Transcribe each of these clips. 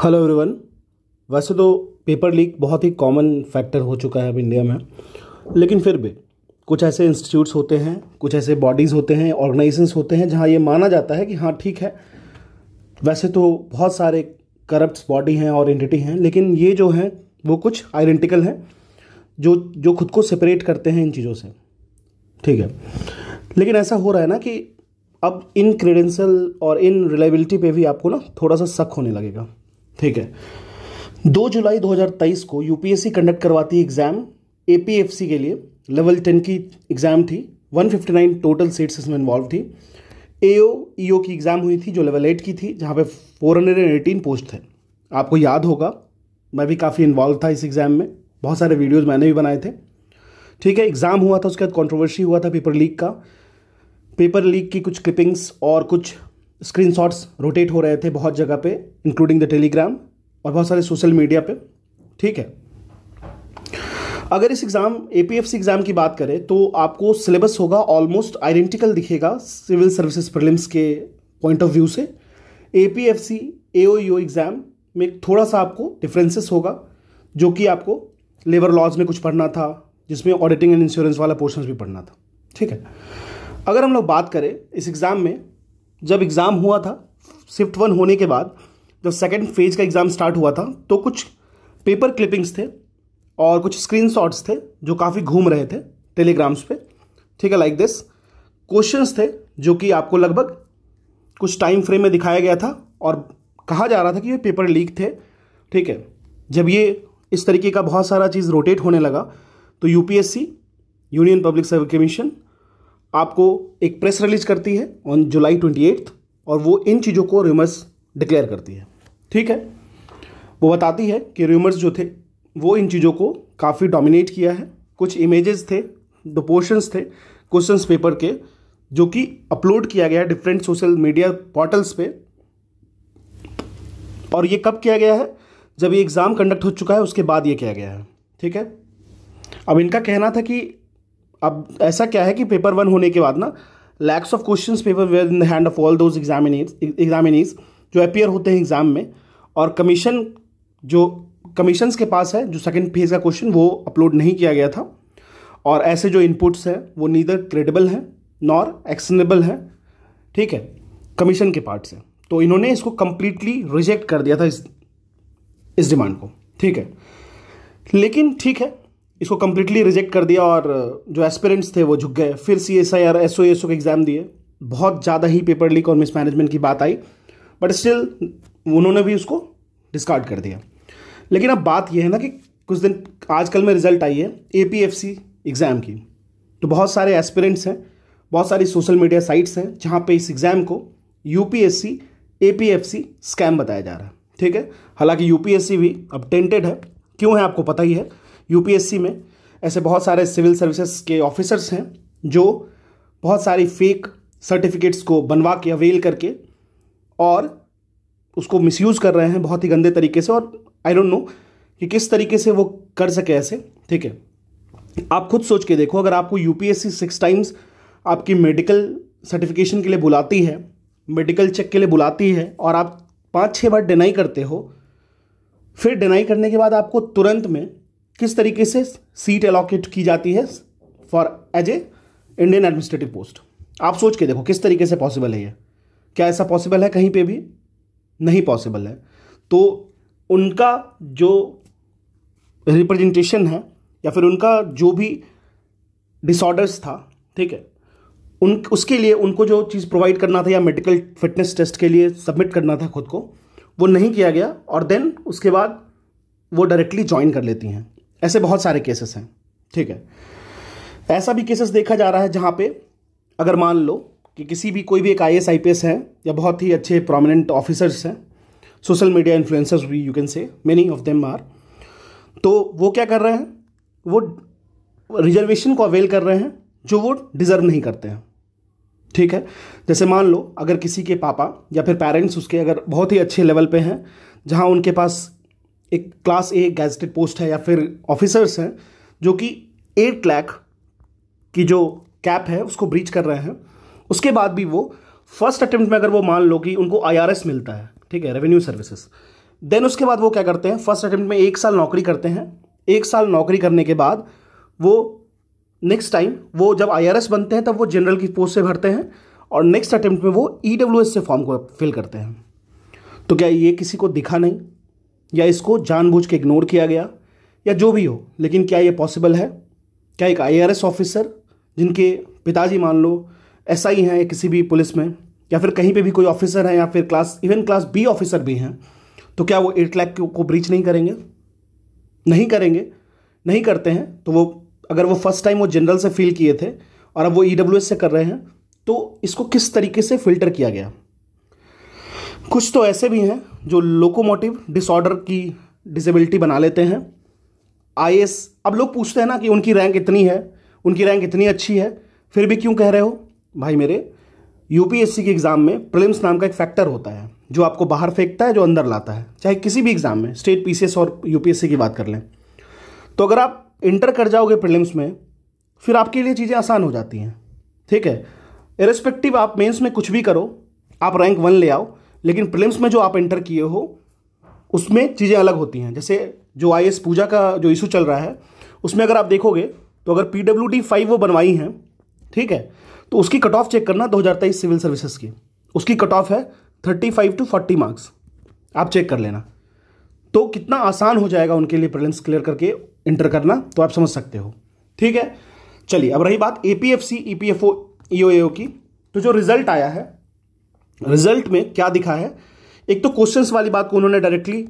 Hello everyone. वैसे तो paper leak बहुत ही कॉमन फैक्टर हो चुका है अब इंडिया में, लेकिन फिर भी कुछ ऐसे इंस्टीट्यूट्स होते हैं, कुछ ऐसे बॉडीज़ होते हैं, ऑर्गेनाइजेशंस होते हैं जहां ये माना जाता है कि हाँ ठीक है, वैसे तो बहुत सारे करप्ट बॉडी हैं और एंटिटी हैं, लेकिन ये जो हैं वो कुछ आइडेंटिकल हैं जो जो खुद को सेपरेट करते हैं इन चीज़ों से। ठीक है, लेकिन ऐसा हो रहा है ना कि अब इन क्रेडेंशियल और इन रिलायबिलिटी पे भी आपको ना थोड़ा सा शक होने लगेगा। ठीक है, 2 जुलाई 2023 को यूपीएससी कंडक्ट करवाती है एग्ज़ाम एपीएफसी के लिए। लेवल 10 की एग्ज़ाम थी, 159 टोटल सीट्स इसमें इन्वॉल्व थी। ईओ की एग्ज़ाम हुई थी जो लेवल 8 की थी, जहाँ पे 418 पोस्ट थे। आपको याद होगा मैं भी काफ़ी इन्वॉल्व था इस एग्ज़ाम में, बहुत सारे वीडियोज़ मैंने भी बनाए थे। ठीक है, एग्ज़ाम हुआ था, उसके बाद कॉन्ट्रोवर्सी हुआ था पेपर लीक का। पेपर लीक की कुछ क्लिपिंग्स और कुछ स्क्रीनशॉट्स रोटेट हो रहे थे बहुत जगह पे, इंक्लूडिंग द टेलीग्राम और बहुत सारे सोशल मीडिया पे। ठीक है, अगर इस एग्ज़ाम एपीएफसी एग्ज़ाम की बात करें तो आपको सिलेबस होगा ऑलमोस्ट आइडेंटिकल दिखेगा सिविल सर्विसेज प्रीलिम्स के पॉइंट ऑफ व्यू से। एपीएफसी एओईओ एग्ज़ाम में थोड़ा सा आपको डिफरेंसेस होगा, जो कि आपको लेबर लॉज में कुछ पढ़ना था, जिसमें ऑडिटिंग एंड इंश्योरेंस वाला पोर्शन भी पढ़ना था। ठीक है, अगर हम लोग बात करें इस एग्ज़ाम में, जब एग्ज़ाम हुआ था शिफ्ट 1 होने के बाद, जब सेकेंड फेज का एग्ज़ाम स्टार्ट हुआ था, तो कुछ पेपर क्लिपिंग्स थे और कुछ स्क्रीनशॉट्स थे जो काफ़ी घूम रहे थे टेलीग्राम्स पे। ठीक है, लाइक दिस क्वेश्चंस थे जो कि आपको लगभग कुछ टाइम फ्रेम में दिखाया गया था और कहा जा रहा था कि ये पेपर लीक थे। ठीक है, जब ये इस तरीके का बहुत सारा चीज़ रोटेट होने लगा तो UPSC union public service commission आपको एक प्रेस रिलीज करती है ऑन जुलाई 28 और वो इन चीज़ों को रूमर्स डिक्लेयर करती है। ठीक है, वो बताती है कि रूमर्स जो थे वो इन चीज़ों को काफ़ी डोमिनेट किया है। कुछ इमेजेस थे, दो पोर्शंस थे क्वेश्चंस पेपर के, जो कि अपलोड किया गया है डिफरेंट सोशल मीडिया पोर्टल्स पे। और ये कब किया गया है? जब ये एग्ज़ाम कंडक्ट हो चुका है उसके बाद ये किया गया है। ठीक है, अब इनका कहना था कि अब ऐसा क्या है कि पेपर 1 होने के बाद ना lakhs of questions paper were in the hand of all those examinees जो अपीयर होते हैं एग्जाम में, और कमीशन जो कमीशंस के पास है जो सेकंड फेज का क्वेश्चन वो अपलोड नहीं किया गया था। और ऐसे जो इनपुट्स हैं वो नीदर क्रेडिबल हैं नॉर एक्शनेबल हैं। ठीक है, कमीशन के पार्ट से, तो इन्होंने इसको कंप्लीटली रिजेक्ट कर दिया था इस डिमांड को। ठीक है, लेकिन ठीक है, इसको कम्प्लीटली रिजेक्ट कर दिया और जो एस्पिरेंट्स थे वो झुक गए। फिर CSI और SOSO के एग्ज़ाम दिए, बहुत ज़्यादा ही पेपर लीक और मिसमैनेजमेंट की बात आई, बट स्टिल उन्होंने भी उसको डिस्कार्ड कर दिया। लेकिन अब बात यह है ना कि कुछ दिन आजकल में रिजल्ट आई है APFC एग्ज़ाम की, तो बहुत सारे एस्पिरेंट्स हैं, बहुत सारी सोशल मीडिया साइट्स हैं जहाँ पे इस एग्ज़ाम को UPSC APFC स्कैम बताया जा रहा है। ठीक है, हालांकि UPSC भी अब टेंटेड है। क्यों है आपको पता ही है। यूपीएससी में ऐसे बहुत सारे सिविल सर्विसेज के ऑफिसर्स हैं जो बहुत सारी फेक सर्टिफिकेट्स को बनवा के अवेल करके और उसको मिसयूज़ कर रहे हैं बहुत ही गंदे तरीके से, और आई डोंट नो कि किस तरीके से वो कर सके ऐसे। ठीक है, आप खुद सोच के देखो, अगर आपको यूपीएससी 6 टाइम्स आपकी मेडिकल सर्टिफिकेशन के लिए बुलाती है, मेडिकल चेक के लिए बुलाती है, और आप 5-6 बार डिनाई करते हो, फिर डिनाई करने के बाद आपको तुरंत में किस तरीके से सीट एलोकेट की जाती है for as a Indian administrative post. आप सोच के देखो किस तरीके से पॉसिबल है ये। क्या ऐसा पॉसिबल है? कहीं पे भी नहीं पॉसिबल है। तो उनका जो रिप्रेजेंटेशन है या फिर उनका जो भी डिसऑर्डर्स था, ठीक है, उसके लिए उनको जो चीज़ प्रोवाइड करना था या मेडिकल फिटनेस टेस्ट के लिए सबमिट करना था खुद को, वो नहीं किया गया, और देन उसके बाद वो डायरेक्टली ज्वाइन कर लेती हैं। ऐसे बहुत सारे केसेस हैं। ठीक है, ऐसा भी केसेस देखा जा रहा है जहाँ पे अगर मान लो कि कोई भी एक IAS IPS है या बहुत ही अच्छे प्रोमिनेंट ऑफिसर्स हैं, सोशल मीडिया इन्फ्लुएंसर्स भी you can say, many of them are, तो वो क्या कर रहे हैं, वो रिजर्वेशन को अवेल कर रहे हैं जो वो डिज़र्व नहीं करते हैं। ठीक है, जैसे मान लो अगर किसी के पापा या फिर पेरेंट्स उसके अगर बहुत ही अच्छे लेवल पे हैं, जहाँ उनके पास एक क्लास A गैजेटेड पोस्ट है या फिर ऑफिसर्स हैं जो कि 8 लाख की जो कैप है उसको ब्रीच कर रहे हैं, उसके बाद भी वो फर्स्ट अटेम्प्ट में अगर वो मान लो कि उनको IRS मिलता है, ठीक है, रेवेन्यू सर्विसेज देन उसके बाद वो क्या करते हैं, फर्स्ट अटेम्प्ट में 1 साल नौकरी करते हैं। 1 साल नौकरी करने के बाद वो नेक्स्ट टाइम वो जब IRS बनते हैं तब वो जनरल की पोस्ट से भरते हैं और नेक्स्ट अटेम्प्ट में वो EWS से फॉर्म को फिल करते हैं। तो क्या ये किसी को दिखा नहीं, या इसको जानबूझ के इग्नोर किया गया, या जो भी हो, लेकिन क्या ये पॉसिबल है? क्या एक IRS ऑफिसर जिनके पिताजी मान लो SI हैं या किसी भी पुलिस में या फिर कहीं पे भी कोई ऑफिसर है या फिर क्लास B ऑफिसर भी हैं, तो क्या वो 8 लाख को ब्रीच नहीं करेंगे? नहीं करेंगे। नहीं करते हैं तो वो अगर वो फर्स्ट टाइम वो जनरल से फील किए थे और अब वो EWS से कर रहे हैं, तो इसको किस तरीके से फिल्टर किया गया? कुछ तो ऐसे भी हैं जो लोकोमोटिव डिसऑर्डर की डिसेबिलिटी बना लेते हैं। IAS, अब लोग पूछते हैं ना कि उनकी रैंक इतनी है, उनकी रैंक इतनी अच्छी है, फिर भी क्यों कह रहे हो? भाई मेरे, UPSC के एग्ज़ाम में प्रीलिम्स नाम का एक फैक्टर होता है जो आपको बाहर फेंकता है, जो अंदर लाता है। चाहे किसी भी एग्ज़ाम में, स्टेट PCS और UPSC की बात कर लें, तो अगर आप इंटर कर जाओगे प्रीलिम्स में, फिर आपके लिए चीज़ें आसान हो जाती हैं। ठीक है, इरेस्पेक्टिव आप मेंस में कुछ भी करो, आप रैंक 1 ले आओ, लेकिन प्रीलिम्स में जो आप इंटर किए हो उसमें चीज़ें अलग होती हैं। जैसे जो IAS पूजा का जो इशू चल रहा है, उसमें अगर आप देखोगे तो अगर PWD 5 वो बनवाई हैं, ठीक है, तो उसकी कट ऑफ चेक करना 2023 सिविल सर्विसेज की, उसकी कट ऑफ है 35 to 40 मार्क्स, आप चेक कर लेना। तो कितना आसान हो जाएगा उनके लिए प्रीलिम्स क्लियर करके इंटर करना, तो आप समझ सकते हो। ठीक है, चलिए अब रही बात APFC, EPFO, EOAO की। तो जो रिजल्ट आया है, रिजल्ट में क्या दिखा है? एक तो क्वेश्चंस वाली बात को उन्होंने डायरेक्टली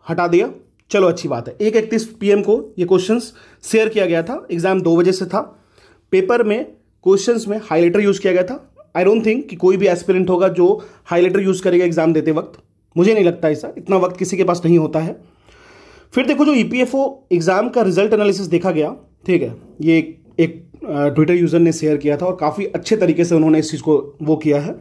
हटा दिया, चलो अच्छी बात है। 1:31 PM को ये क्वेश्चंस शेयर किया गया था, एग्जाम 2 बजे से था। पेपर में क्वेश्चंस में हाईलाइटर यूज किया गया था। आई डोंट थिंक कि कोई भी एस्पिरेंट होगा जो हाईलाइटर यूज करेगा एग्जाम देते वक्त, मुझे नहीं लगता ऐसा, इतना वक्त किसी के पास नहीं होता है। फिर देखो जो EPFO एग्जाम का रिजल्ट एनालिसिस देखा गया, ठीक है, ये एक ट्विटर यूजर ने शेयर किया था और काफ़ी अच्छे तरीके से उन्होंने इस चीज़ को वो किया है।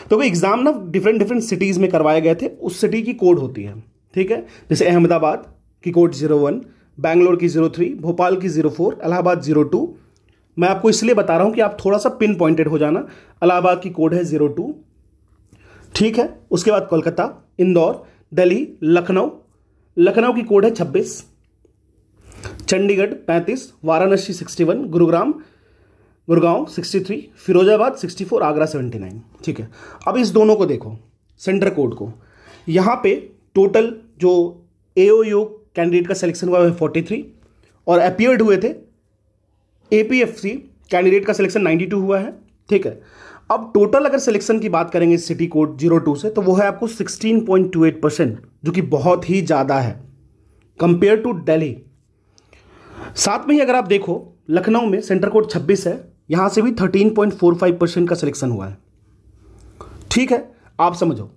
तो वो एग्जाम ना डिफरेंट सिटीज़ में करवाए गए थे, उस सिटी की कोड होती है, ठीक है। जैसे अहमदाबाद की कोड 01, बैंगलोर की 03, भोपाल की 04, इलाहाबाद 02। मैं आपको इसलिए बता रहा हूं कि आप थोड़ा सा पिन पॉइंटेड हो जाना। इलाहाबाद की कोड है 02, ठीक है। उसके बाद कोलकाता, इंदौर, दिल्ली, लखनऊ की कोड है 26, चंडीगढ़ 35, वाराणसी 61, गुड़गांव 63, फिरोजाबाद 64, आगरा 79, ठीक है। अब इस दोनों को देखो, सेंटर कोड को, यहाँ पे टोटल जो AOU कैंडिडेट का सिलेक्शन हुआ है 43 और अपीयर्ड हुए थे APFC कैंडिडेट का सिलेक्शन 92 हुआ है, ठीक है। अब टोटल अगर सिलेक्शन की बात करेंगे सिटी कोड 02 से, तो वो है आपको 16.28%, जो कि बहुत ही ज़्यादा है कंपेयर टू दिल्ली। साथ में ही अगर आप देखो लखनऊ में सेंटर कोड 26 है, यहां से भी 13.45% का सिलेक्शन हुआ है, ठीक है। आप समझो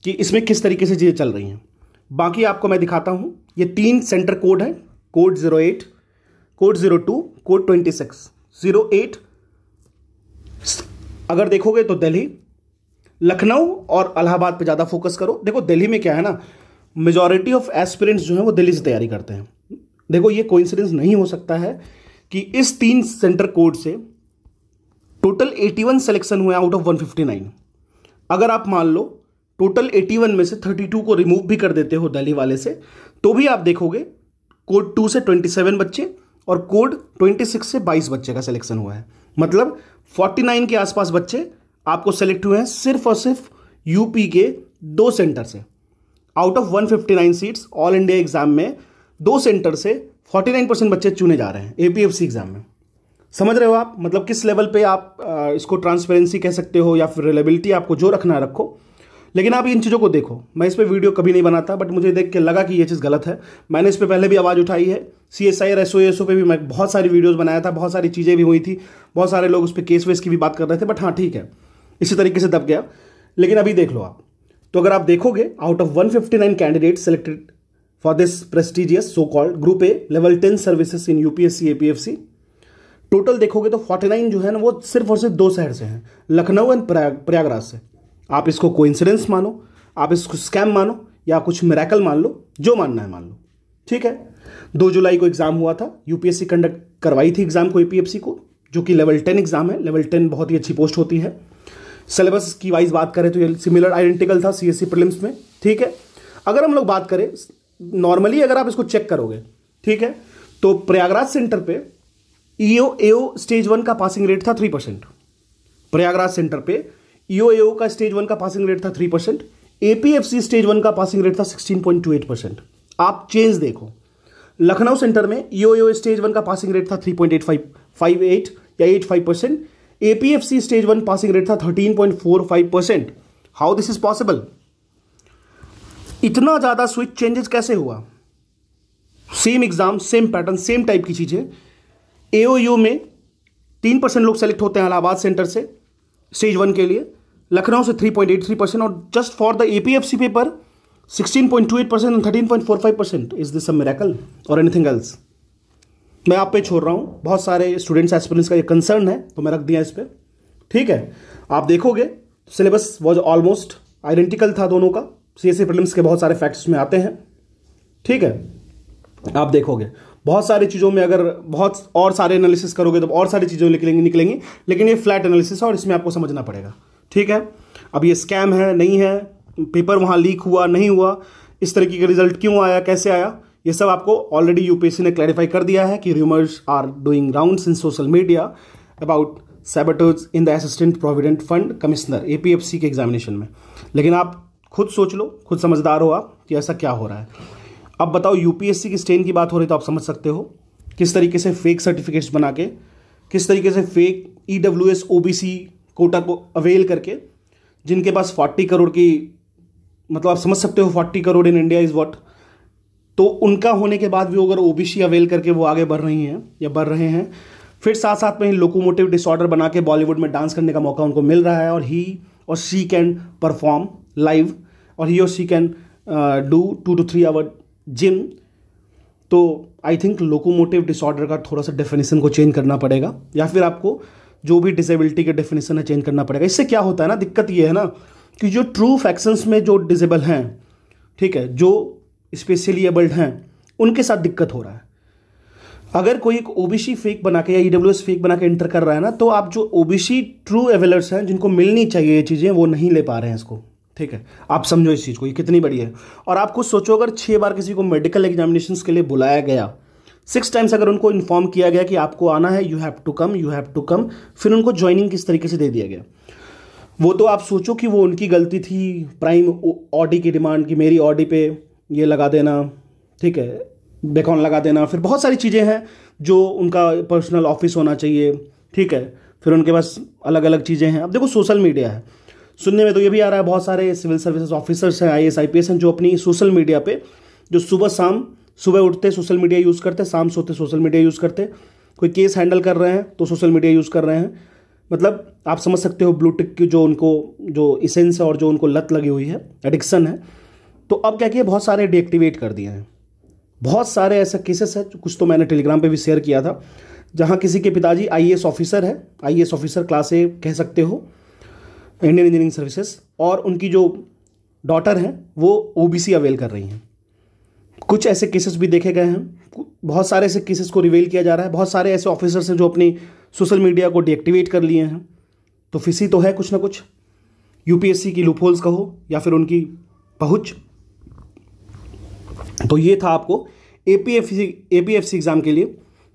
कि इसमें किस तरीके से चीज़ें चल रही हैं। बाकी आपको मैं दिखाता हूं, ये 3 सेंटर कोड हैं, कोड 08, कोड 02, कोड 26। 08 अगर देखोगे तो दिल्ली, लखनऊ और इलाहाबाद पे ज़्यादा फोकस करो। देखो दिल्ली में क्या है ना, मेजॉरिटी ऑफ एस्पिरेंट्स जो हैं वो दिल्ली से तैयारी करते हैं। देखो ये कोइंसिडेंस नहीं हो सकता है कि इस 3 सेंटर कोड से टोटल 81 सिलेक्शन हुए आउट ऑफ 159। अगर आप मान लो टोटल 81 में से 32 को रिमूव भी कर देते हो दिल्ली वाले से, तो भी आप देखोगे कोड 2 से 27 बच्चे और कोड 26 से 22 बच्चे का सिलेक्शन हुआ है। मतलब 49 के आसपास बच्चे आपको सेलेक्ट हुए हैं सिर्फ और सिर्फ यूपी के 2 सेंटर से। Out of 159 seats all India exam में 2 सेंटर से 49% बच्चे चुने जा रहे हैं APFC एग्जाम में। समझ रहे हो आप, मतलब किस लेवल पे आप इसको ट्रांसपेरेंसी कह सकते हो या फिर रिलेबिलिटी, आपको जो रखना है रखो। लेकिन आप इन चीज़ों को देखो, मैं इस पर वीडियो कभी नहीं बनाता, बट मुझे देख के लगा कि ये चीज़ गलत है। मैंने इस पर पहले भी आवाज़ उठाई है, CSI और SOSO पे भी मैं बहुत सारी वीडियोस बनाया था, बहुत सारी चीज़ें भी हुई थी, बहुत सारे लोग उस पर केस वेस की भी बात कर रहे थे, बट हाँ ठीक है, इसी तरीके से दब गया। लेकिन अभी देख लो आप, तो अगर आप देखोगे out of 159 candidate selected for this prestigious so called group A level 10 services in UPSC APFC, total देखोगे तो 49 जो है ना वो सिर्फ और सिर्फ 2 शहर से हैं, लखनऊ एंड प्रयागराज से। आप इसको कोइंसिडेंस मानो, आप इसको स्कैम मानो, या कुछ मिरेकल मान लो, जो मानना है मान लो, ठीक है। 2 जुलाई को एग्जाम हुआ था, UPSC कंडक्ट करवाई थी एग्जाम को APFC को, जो कि लेवल 10 एग्जाम है। लेवल 10 बहुत ही अच्छी पोस्ट होती है। सिलेबस की वाइज बात करें तो ये सिमिलर आइडेंटिकल था CSC प्रीलिम्स में, ठीक है। अगर हम लोग बात करें नॉर्मली, अगर आप इसको चेक करोगे, ठीक है, तो प्रयागराज सेंटर पे ईओ एओ स्टेज 1 का पासिंग रेट था 3%। प्रयागराज सेंटर पे ईओ एओ का स्टेज 1 का पासिंग रेट था 3%। एपीएफसी स्टेज 1 का पासिंग रेट था 16.28%। आप चेंज देखो, लखनऊ सेंटर में ईओ एओ स्टेज 1 का पासिंग रेट था 3.85 या 85%। एपीएफसी स्टेज 1 पासिंग रेट था 13.45%। How this is possible? इतना ज्यादा स्विच चेंजेस कैसे हुआ? Same exam, same pattern, same type की चीजें। एओयू में 3% लोग सेलेक्ट होते हैं इलाहाबाद सेंटर से स्टेज 1 के लिए, लखनऊ से 3.83%, और just for the APFC paper 16.28% और 13.45%। इज दिस अ मिरेकल और एनीथिंग एल्स? मैं आप पे छोड़ रहा हूं, बहुत सारे स्टूडेंट्स एस्पिरेंट्स का ये कंसर्न है तो मैं रख दिया इस पे, ठीक है। आप देखोगे सिलेबस वॉज ऑलमोस्ट आइडेंटिकल था दोनों का। सीएससी प्रीलिम्स के बहुत सारे फैक्ट्स में आते हैं, ठीक है। आप देखोगे बहुत सारी चीज़ों में अगर बहुत और सारे एनालिसिस करोगे तो और सारी चीज़ें निकलेंगी, लेकिन ये फ्लैट एनालिसिस है और इसमें आपको समझना पड़ेगा, ठीक है। अब ये स्कैम है नहीं है, पेपर वहाँ लीक हुआ नहीं हुआ, इस तरीके का रिजल्ट क्यों आया, कैसे आया, ये सब आपको ऑलरेडी यूपीएससी ने क्लैरिफाई कर दिया है कि rumours are doing rounds in social media about sabotage in the assistant provident fund commissioner APFC के एग्जामिनेशन में। लेकिन आप खुद सोच लो, खुद समझदार हो आप कि ऐसा क्या हो रहा है। अब बताओ, यूपीएससी की स्टेन की बात हो रही तो आप समझ सकते हो किस तरीके से फेक सर्टिफिकेट्स बना के, किस तरीके से फेक ईडब्ल्यूएस ओबीसी कोटा को अवेल करके, जिनके पास 40 करोड़ की, मतलब आप समझ सकते हो 40 crore in India is what, तो उनका होने के बाद भी अगर ओबीसी अवेल करके वो आगे बढ़ रही हैं या बढ़ रहे हैं, फिर साथ साथ में लोकोमोटिव डिसऑर्डर बना के बॉलीवुड में डांस करने का मौका उनको मिल रहा है, और ही और शी कैन परफॉर्म लाइव, और ही और she can do 2 to 3 hour gym. तो आई थिंक लोकोमोटिव डिसऑर्डर का थोड़ा सा डेफिनेशन को चेंज करना पड़ेगा, या फिर आपको जो भी डिसेबिलिटी के डेफिनेशन है चेंज करना पड़ेगा। इससे क्या होता है ना, दिक्कत ये है ना कि जो ट्रू फैक्शंस में जो डिसेबल हैं, ठीक है, जो स्पेशली एबल्ड हैं, उनके साथ दिक्कत हो रहा है। अगर कोई एक ओबीसी फेक बना के या ईडब्ल्यूएस फेक बना के एंटर कर रहा है ना, तो आप जो ओबीसी ट्रू एवेलर्स हैं जिनको मिलनी चाहिए ये चीज़ें, वो नहीं ले पा रहे हैं इसको, ठीक है। आप समझो इस चीज़ को, ये कितनी बड़ी है। और आप कुछ सोचो, अगर 6 बार किसी को मेडिकल एग्जामिनेशंस के लिए बुलाया गया, 6 टाइम्स अगर उनको इन्फॉर्म किया गया कि आपको आना है, यू हैव टू कम, फिर उनको ज्वाइनिंग किस तरीके से दे दिया गया, वो तो आप सोचो कि वो उनकी गलती थी। प्राइम ऑडी की डिमांड की मेरी ऑडी पे ये लगा देना, ठीक है, बेकॉन लगा देना, फिर बहुत सारी चीज़ें हैं जो उनका पर्सनल ऑफिस होना चाहिए, ठीक है, फिर उनके पास अलग अलग चीज़ें हैं। अब देखो सोशल मीडिया है, सुनने में तो ये भी आ रहा है बहुत सारे सिविल सर्विसेज ऑफिसर्स हैं, आईएएस आईपीएस हैं, जो अपनी सोशल मीडिया पे जो सुबह उठते सोशल मीडिया यूज़ करते, शाम सोते सोशल मीडिया यूज़ करते, कोई केस हैंडल कर रहे हैं तो सोशल मीडिया यूज़ कर रहे हैं। मतलब आप समझ सकते हो ब्लूटिक की जो उनको जो इसेंस है और जो उनको लत लगी हुई है, एडिक्शन है, तो अब क्या किया, बहुत सारे डीएक्टिवेट कर दिए हैं। बहुत सारे ऐसे केसेस है, कुछ तो मैंने टेलीग्राम पे भी शेयर किया था, जहाँ किसी के पिताजी आईएएस ऑफिसर है, आईएएस ऑफिसर क्लास ए कह सकते हो, इंडियन इंजीनियरिंग सर्विसेज, और उनकी जो डॉटर हैं वो ओबीसी अवेल कर रही हैं। कुछ ऐसे केसेस भी देखे गए हैं, बहुत सारे ऐसे केसेस को रिवील किया जा रहा है। बहुत सारे ऐसे ऑफिसर्स हैं जो अपनी सोशल मीडिया को डीएक्टिवेट कर लिए हैं। तो फिसी तो है कुछ ना कुछ, यूपीएससी की लूपहोल्स कहो या फिर उनकी पहुंच। तो ये था आपको एपीएफसी एग्जाम के लिए।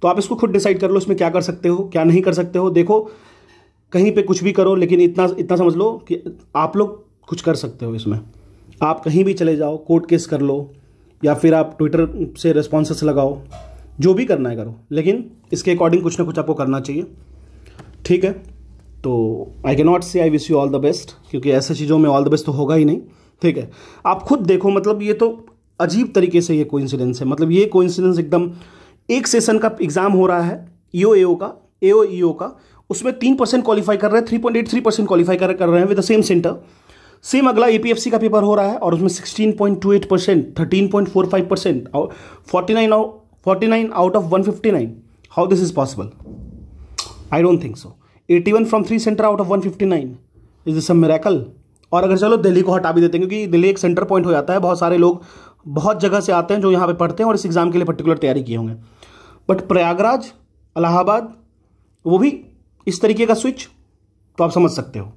तो आप इसको खुद डिसाइड कर लो, इसमें क्या कर सकते हो क्या नहीं कर सकते हो। देखो कहीं पे कुछ भी करो, लेकिन इतना समझ लो कि आप लोग कुछ कर सकते हो इसमें। आप कहीं भी चले जाओ, कोर्ट केस कर लो, या फिर आप ट्विटर से रिस्पॉन्सेस लगाओ, जो भी करना है करो, लेकिन इसके अकॉर्डिंग कुछ ना कुछ आपको करना चाहिए, ठीक है। तो आई कैन नॉट से I wish you all the best, क्योंकि ऐसे चीज़ों में ऑल द बेस्ट तो होगा ही नहीं, ठीक है। आप खुद देखो, मतलब ये तो अजीब तरीके से ये कोइंसिडेंस है। मतलब ये कोइंसिडेंस एकदम, एक सेशन का एग्जाम हो रहा है एओ का, उसमें 3% क्वालिफाई कर रहे हैं, 3.83% क्वालिफाई कर रहे हैं with the same centre. Same अगला एपीएफसी का पेपर हो रहा है और उसमें 16.28%, 13.45%, 49 out of 159। How this is possible? I don't think so. 81 from 3 centre out of 159, is this a miracle? और अगर चलो दिल्ली को हटा भी देते हैं, क्योंकि दिल्ली एक सेंटर पॉइंट हो जाता है, बहुत सारे लोग बहुत जगह से आते हैं जो यहाँ पे पढ़ते हैं और इस एग्जाम के लिए पर्टिकुलर तैयारी किए होंगे। बट प्रयागराज, इलाहाबाद, वो भी इस तरीके का स्विच, तो आप समझ सकते हो,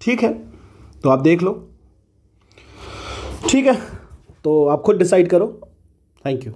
ठीक है। तो आप देख लो, ठीक है। तो आप खुद डिसाइड करो। Thank you.